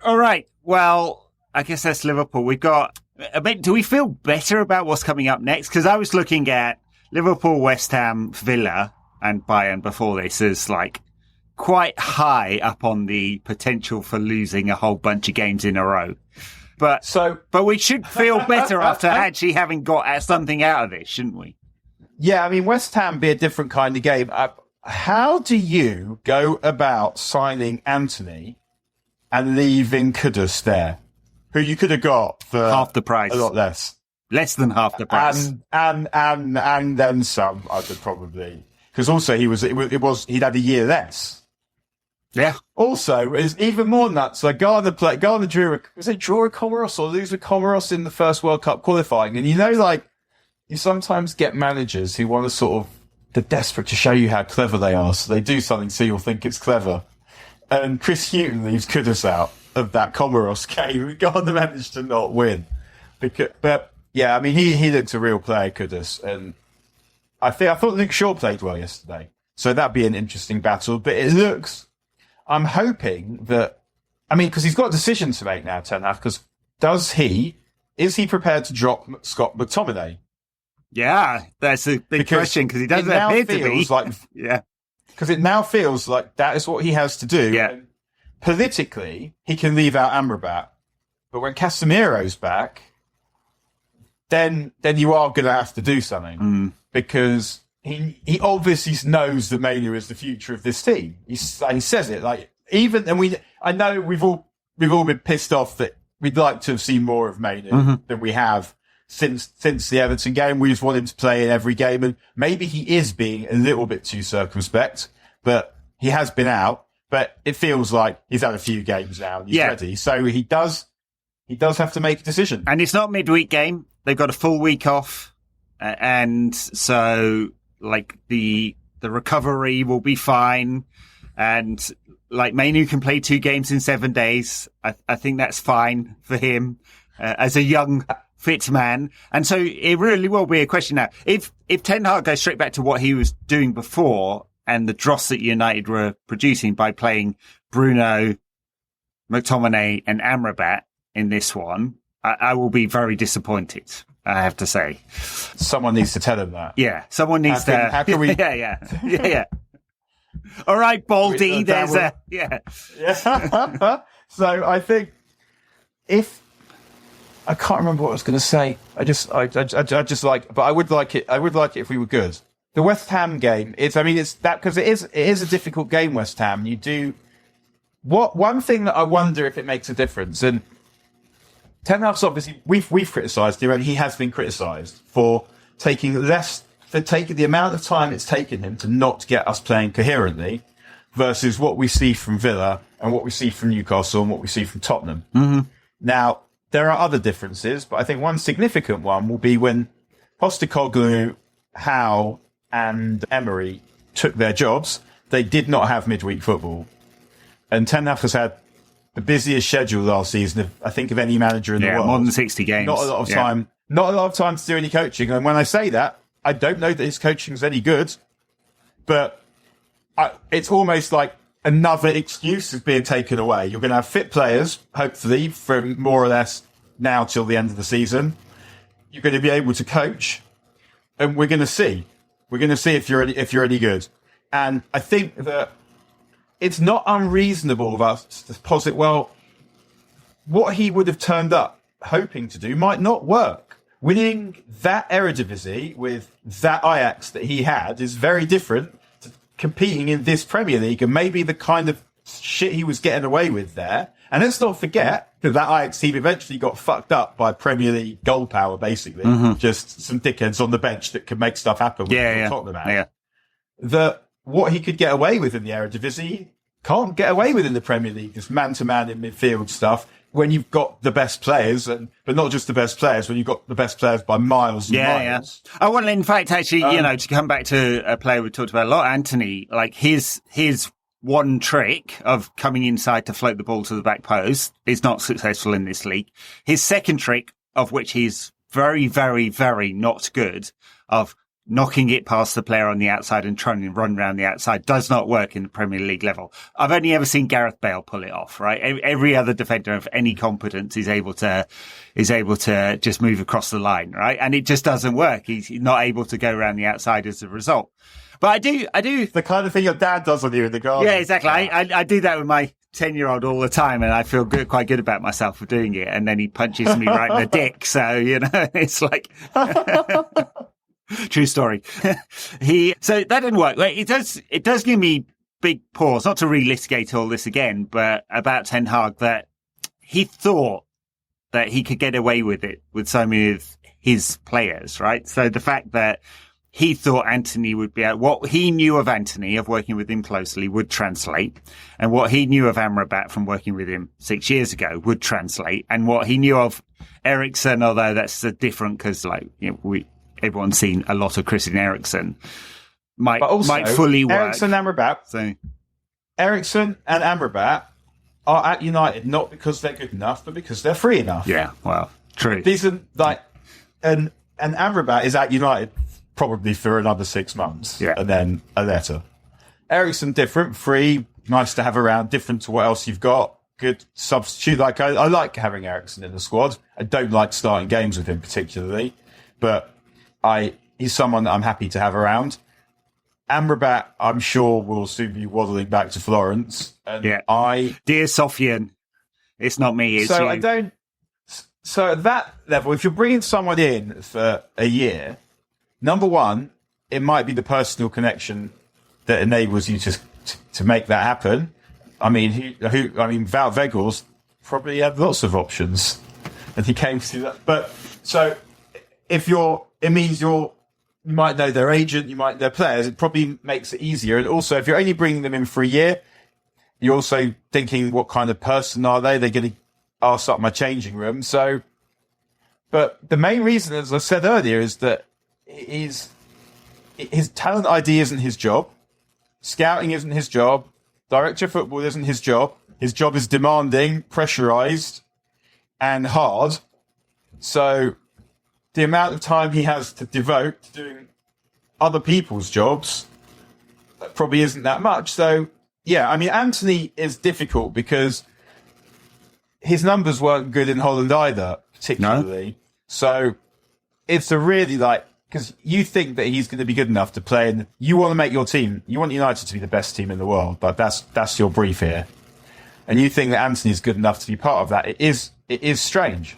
All right. Well, I guess that's Liverpool. We've got. Do we feel better about what's coming up next? Because I was looking at Liverpool, West Ham, Villa, and Bayern before this as like quite high up on the potential for losing a whole bunch of games in a row. But we should feel better after actually having got something out of this, shouldn't we? Yeah, I mean, West Ham be a different kind of game. How do you go about signing Anthony and leaving Kudus there, who you could have got for half the price, a lot less than half the price, and then some? I could probably, because also he'd had a year less. Yeah. Also, it's even more nuts. Like Ghana drew with Comoros or lose with Comoros in the first World Cup qualifying, and you sometimes get managers who want to they're desperate to show you how clever they are, so they do something so you'll think it's clever. And Chris Hughton leaves Kudus out of that Comoros game. Ghana managed to not win. But yeah, I mean, he looked a real player, Kudus. And I thought Luke Shaw played well yesterday. So that'd be an interesting battle. But I'm hoping that, because he's got a decision to make now, Ten Hag, because is he prepared to drop Scott McTominay? Yeah, that's a big question, because he doesn't appear to be. Yeah. Because it now feels like that is what he has to do. Yeah. And politically, he can leave out Amrabat. But when Casemiro's back, then you are going to have to do something. Because he obviously knows that Manu is the future of this team. He says it I know we've all been pissed off that we'd like to have seen more of Manu than we have since the Everton game. We just want him to play in every game, and maybe he is being a little bit too circumspect, but he has been out. But it feels like he's had a few games now and he's ready. So he does have to make a decision. And it's not a midweek game. They've got a full week off, and so like the recovery will be fine, and like Manu can play 2 games in 7 days. I think that's fine for him as a young fit man. And so it really will be a question now. If Ten Hag goes straight back to what he was doing before and the dross that United were producing by playing Bruno, McTominay and Amrabat in this one, I will be very disappointed, I have to say. Someone needs to tell him that. Yeah, someone needs to. How can we? Yeah. All right, Baldy. There's a Yeah. So I think I can't remember what I was going to say. I would like it. I would like it if we were good. The West Ham game. It's that because it is a difficult game. West Ham. One thing that I wonder if it makes a difference, and Ten Hag's obviously we've criticised him, and he has been criticised for taking the amount of time it's taken him to not get us playing coherently, versus what we see from Villa and what we see from Newcastle and what we see from Tottenham. Mm-hmm. Now there are other differences, but I think one significant one will be when Postecoglou, Howe, and Emery took their jobs. They did not have midweek football, and Ten Hag has had the busiest schedule last season, I think, of any manager in the world. More than 60 games. Not a lot of time. Not a lot of time to do any coaching. And when I say that, I don't know that his coaching is any good, but it's almost like another excuse is being taken away. You're going to have fit players, hopefully, from more or less now till the end of the season. You're going to be able to coach, and we're going to see. We're going to see if you're any good. And I think that it's not unreasonable of us to posit, well, what he would have turned up hoping to do might not work. Winning that Eredivisie with that Ajax that he had is very different to competing in this Premier League, and maybe the kind of shit he was getting away with there. And let's not forget that Ajax team eventually got fucked up by Premier League goal power, basically. Mm-hmm. Just some dickheads on the bench that can make stuff happen. That what he could get away with in the Eredivisie can't get away with in the Premier League. This man-to-man in midfield stuff. when you've got the best players, but not just the best players, when you've got the best players by miles and miles. Yeah. Oh, well, in fact, actually, to come back to a player we talked about a lot, Anthony, like his one trick of coming inside to float the ball to the back post is not successful in this league. His second trick, of which he's very, very, very not good, of knocking it past the player on the outside and trying to run around the outside, does not work in the Premier League level. I've only ever seen Gareth Bale pull it off, right? Every other defender of any competence is able to just move across the line, right? And it just doesn't work. He's not able to go around the outside as a result. But I do. The kind of thing your dad does on you in the garden. Yeah, exactly. I do that with my 10-year-old all the time, and I feel quite good about myself for doing it. And then he punches me right in the dick. So, it's like... True story. So that didn't work. It does give me big pause, not to relitigate all this again, but about Ten Hag, that he thought that he could get away with it with so many of his players, right? So the fact that he thought Anthony would be what he knew of Anthony, of working with him closely, would translate. And what he knew of Amrabat from working with him 6 years ago would translate. And what he knew of Eriksen, although that's different because everyone's seen a lot of Christian Eriksen, might fully work. Eriksen and Amrabat. Eriksen and Amrabat are at United not because they're good enough, but because they're free enough. Yeah, well, true. These are and Amrabat is at United probably for another 6 months, and then a letter. Eriksen different, free, nice to have around, different to what else you've got. Good substitute. Like I like having Eriksen in the squad. I don't like starting games with him particularly, but he's someone that I'm happy to have around. Amrabat, I'm sure, will soon be waddling back to Florence. And dear Sofian, it's not me, it's you. So at that level, if you're bringing someone in for a year, number one, it might be the personal connection that enables you to make that happen. I mean, Val Vegel's probably had lots of options, and he came to that. But so it means you might know their agent, you might know their players. It probably makes it easier. And also, if you're only bringing them in for a year, you're also thinking, what kind of person are they? They're going to ask up my changing room. So, but the main reason, as I said earlier, is that his talent ID isn't his job. Scouting isn't his job. Director of football isn't his job. His job is demanding, pressurized, and hard. So the amount of time he has to devote to doing other people's jobs probably isn't that much. So, yeah, I mean, Anthony is difficult because his numbers weren't good in Holland either, particularly. No. So it's a really because you think that he's going to be good enough to play, and you want to make your team, you want United to be the best team in the world, but that's your brief here. And you think that Anthony is good enough to be part of that. It is strange.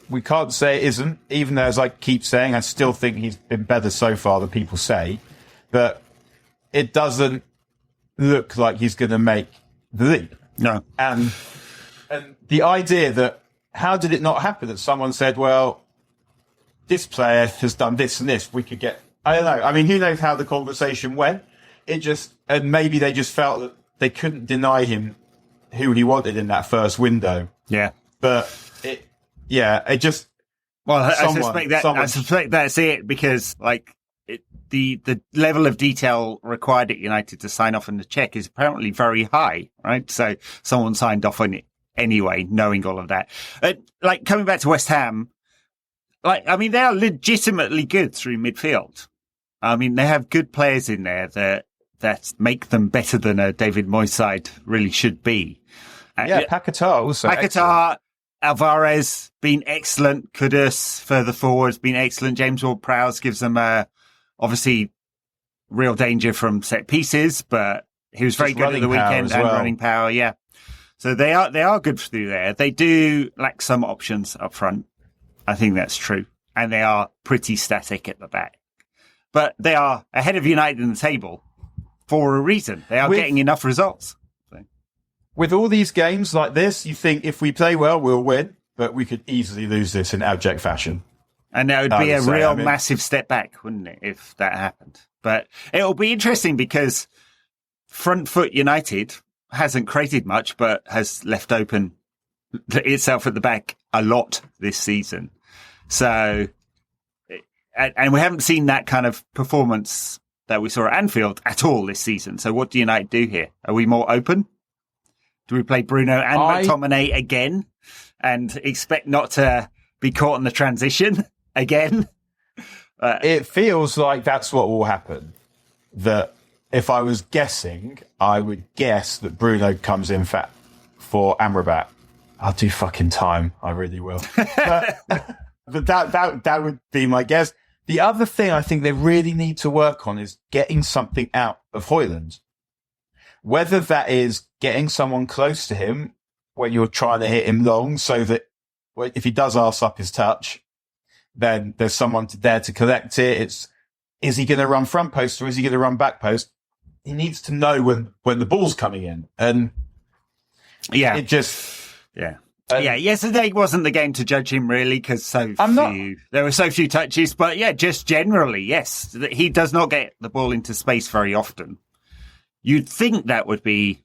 We can't say it isn't, even though, as I keep saying, I still think he's been better so far than people say. But it doesn't look like he's going to make the league. No. And the idea that, how did it not happen that someone said, well, this player has done this and this, we could get... I don't know. I mean, who knows how the conversation went? And maybe they just felt that they couldn't deny him who he wanted in that first window. Yeah. But I suspect that's it, because the level of detail required at United to sign off on the check is apparently very high, right? So someone signed off on it anyway, knowing all of that. Coming back to West Ham, they are legitimately good through midfield. I mean, they have good players in there that make them better than a David Moyes side really should be. Paquetá also. Alvarez been excellent. Kudus further forward has been excellent. James Ward-Prowse gives them obviously real danger from set pieces, but he was very good at the weekend and running power. Yeah, so they are good through there. They do lack some options up front. I think that's true, and they are pretty static at the back. But they are ahead of United in the table for a reason. They are getting enough results. With all these games like this, you think if we play well, we'll win, but we could easily lose this in abject fashion. And that would be a real massive step back, wouldn't it, if that happened? But it'll be interesting because front foot United hasn't created much, but has left open itself at the back a lot this season. So, and we haven't seen that kind of performance that we saw at Anfield at all this season. So what do United do here? Are we more open? Do we play Bruno and McTominay again and expect not to be caught in the transition again? It feels like that's what will happen. That if I was guessing, I would guess that Bruno comes in for Amrabat. I'll do fucking time. I really will. But that would be my guess. The other thing I think they really need to work on is getting something out of Højlund. Whether that is getting someone close to him when you're trying to hit him long so that if he does arse up his touch, then there's someone there to collect it. Is he going to run front post or is he going to run back post? He needs to know when the ball's coming in. And yeah, yesterday wasn't the game to judge him really because there were so few touches. But yeah, just generally, yes, he does not get the ball into space very often. You'd think that would be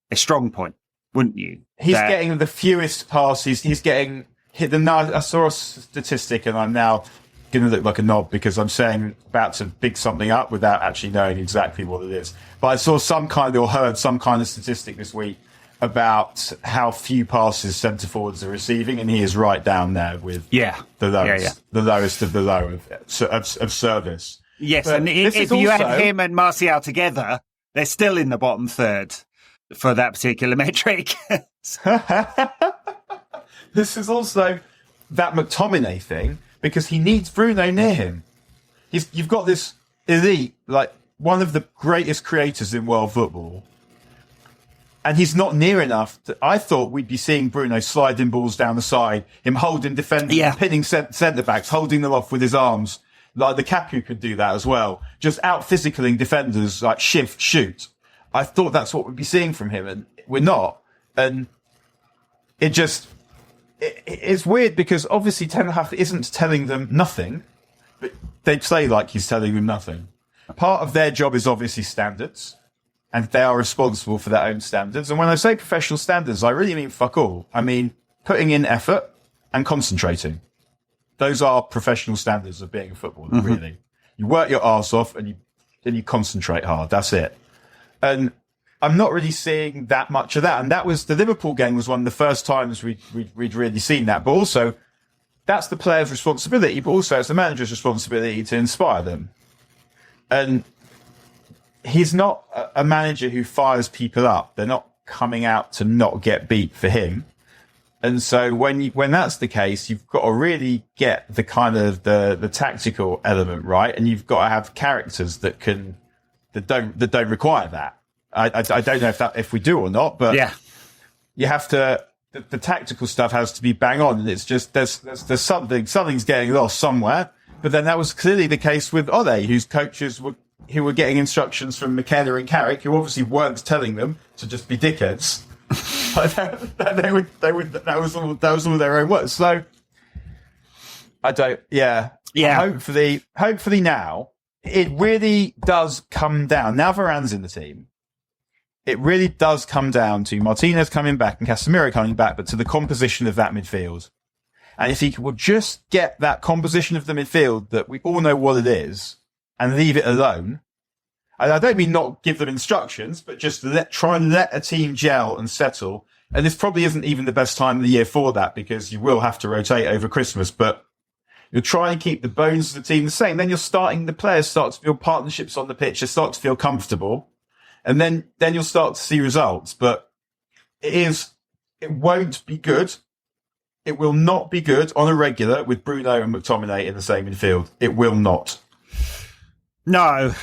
a strong point, wouldn't you? He's getting the fewest passes. He's getting hit. I saw a statistic, and I'm now going to look like a knob because I'm about to big something up without actually knowing exactly what it is. But I saw heard some kind of statistic this week about how few passes centre forwards are receiving, and he is right down there with the lowest of the low of service. Yes, but and if you add him and Martial together, they're still in the bottom third for that particular metric. This is also that McTominay thing because he needs Bruno near him. You've got this elite, like one of the greatest creators in world football, and he's not near enough. I thought we'd be seeing Bruno sliding balls down the side, him holding defenders, pinning centre-backs, holding them off with his arms. Like the Capu could do that as well. Just out-physicaling defenders, like shift, shoot. I thought that's what we'd be seeing from him, and we're not. And it's weird because obviously Ten Hag isn't telling them nothing, but they play like he's telling them nothing. Part of their job is obviously standards, and they are responsible for their own standards. And when I say professional standards, I really mean fuck all. I mean putting in effort and concentrating. Those are professional standards of being a footballer, really. You work your arse off and you concentrate hard. That's it. And I'm not really seeing that much of that. And the Liverpool game was one of the first times we'd really seen that. But also, that's the player's responsibility, but also it's the manager's responsibility to inspire them. And he's not a manager who fires people up. They're not coming out to not get beat for him. And so when that's the case, you've got to really get the kind of the tactical element right, and you've got to have characters that don't require that. I don't know if we do or not, but you have to. The tactical stuff has to be bang on, and it's just there's something's getting lost somewhere. But then that was clearly the case with Ole, whose coaches who were getting instructions from McKenna and Carrick, who obviously weren't telling them to just be dickheads. That was all their own words. So hopefully now it really does come down. Now Varane's in the team. It really does come down to Martinez coming back and Casemiro coming back, but to the composition of that midfield. And if he would just get that composition of the midfield that we all know what it is and leave it alone. And I don't mean not give them instructions, but just try and let a team gel and settle. And this probably isn't even the best time of the year for that because you will have to rotate over Christmas, but you'll try and keep the bones of the team the same. Then the players start to feel partnerships on the pitch. They start to feel comfortable. And then you'll start to see results. But it won't be good. It will not be good on a regular with Bruno and McTominay in the same midfield. It will not. No.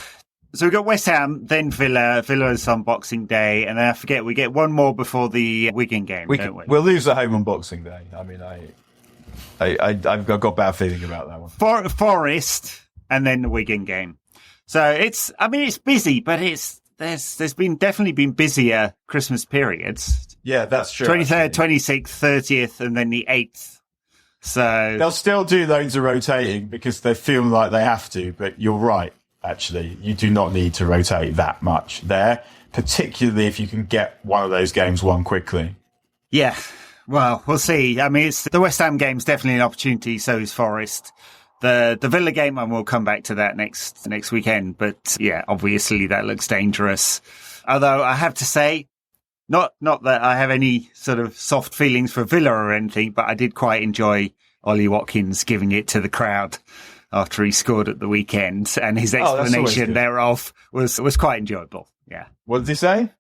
So we've got West Ham, then Villa. Villa is on Boxing Day, and then I forget we get one more before the Wigan game, don't we? We'll lose at home on Boxing Day. I mean, I've got a bad feeling about that one. Forest, and then the Wigan game. So it's busy, but there's definitely been busier Christmas periods. Yeah, that's true. 23rd, 26th, 30th, and then the 8th. So they'll still do loads of rotating because they feel like they have to. But you're right. Actually, you do not need to rotate that much there, particularly if you can get one of those games won quickly. Yeah. Well, we'll see. I mean, it's the West Ham game's definitely an opportunity. So is Forest. The Villa game, and we'll come back to that next weekend. But yeah, obviously that looks dangerous. Although I have to say, not that I have any sort of soft feelings for Villa or anything, but I did quite enjoy Ollie Watkins giving it to the crowd after he scored at the weekend, and his explanation thereof was quite enjoyable. Yeah. What did he say?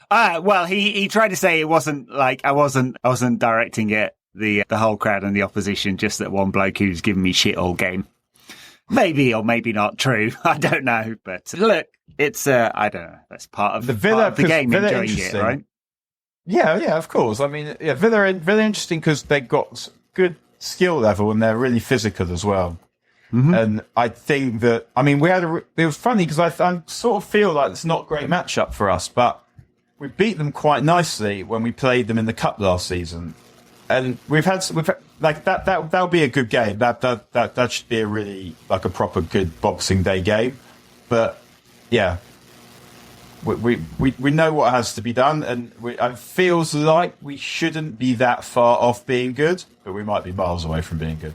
Well, he tried to say it wasn't like I wasn't directing it the whole crowd and the opposition, just that one bloke who's giving me shit all game. Maybe or maybe not true. I don't know. But look, it's I don't know. That's part of the game, enjoying it, right? Yeah, of course. I mean, yeah, Villa are really interesting because they got good skill level and they're really physical as well. Mm-hmm. And I think that, I mean, it was funny because I sort of feel like it's not a great matchup for us, but we beat them quite nicely when we played them in the cup last season. And we've had like that'll be a good game. That should be a really like a proper good Boxing Day game. But yeah, we know what has to be done, and it feels like we shouldn't be that far off being good, but we might be miles away from being good.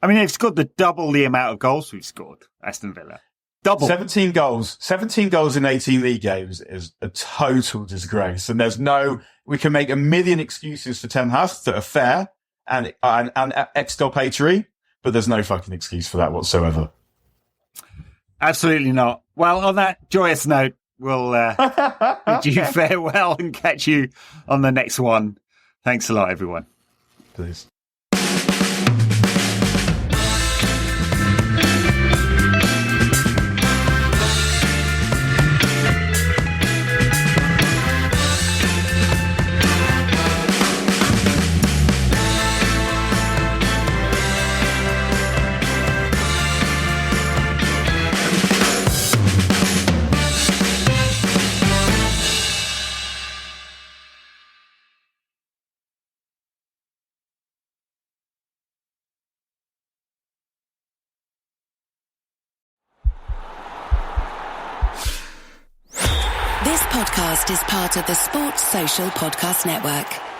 I mean, they've scored double the amount of goals we've scored, Aston Villa. Double. 17 goals in 18 league games is a total disgrace. And we can make a million excuses for Ten Hag that are fair and exculpatory, but there's no fucking excuse for that whatsoever. Absolutely not. Well, on that joyous note, we'll bid you farewell and catch you on the next one. Thanks a lot, everyone. Please. This podcast is part of the Sports Social Podcast Network.